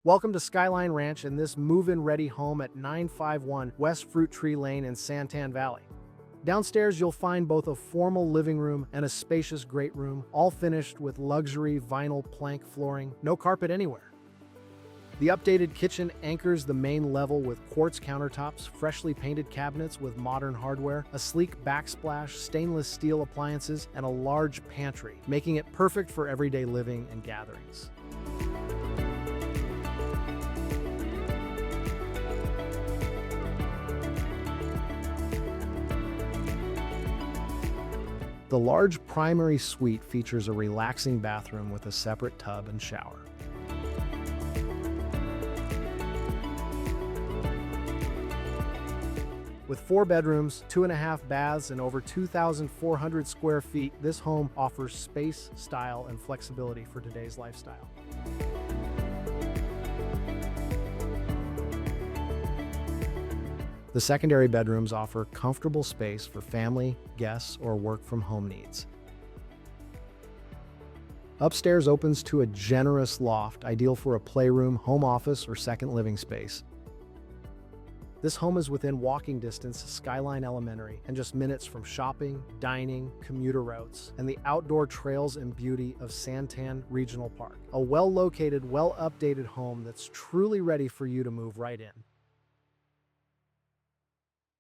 Welcome to Skyline Ranch and this move-in ready home at 951 West Fruit Tree Lane in Santan Valley. Downstairs, you'll find both a formal living room and a spacious great room, all finished with luxury vinyl plank flooring, no carpet anywhere. The updated kitchen anchors the main level with quartz countertops, freshly painted cabinets with modern hardware, a sleek backsplash, stainless steel appliances, and a large pantry, making it perfect for everyday living and gatherings. The large primary suite features a relaxing bathroom with a separate tub and shower. With 4 bedrooms, 2.5 baths, and over 2,400 square feet, this home offers space, style, and flexibility for today's lifestyle. The secondary bedrooms offer comfortable space for family, guests, or work-from-home needs. Upstairs opens to a generous loft, ideal for a playroom, home office, or second living space. This home is within walking distance to Skyline Elementary and just minutes from shopping, dining, commuter routes, and the outdoor trails and beauty of Santan Regional Park. A well-located, well-updated home that's truly ready for you to move right in.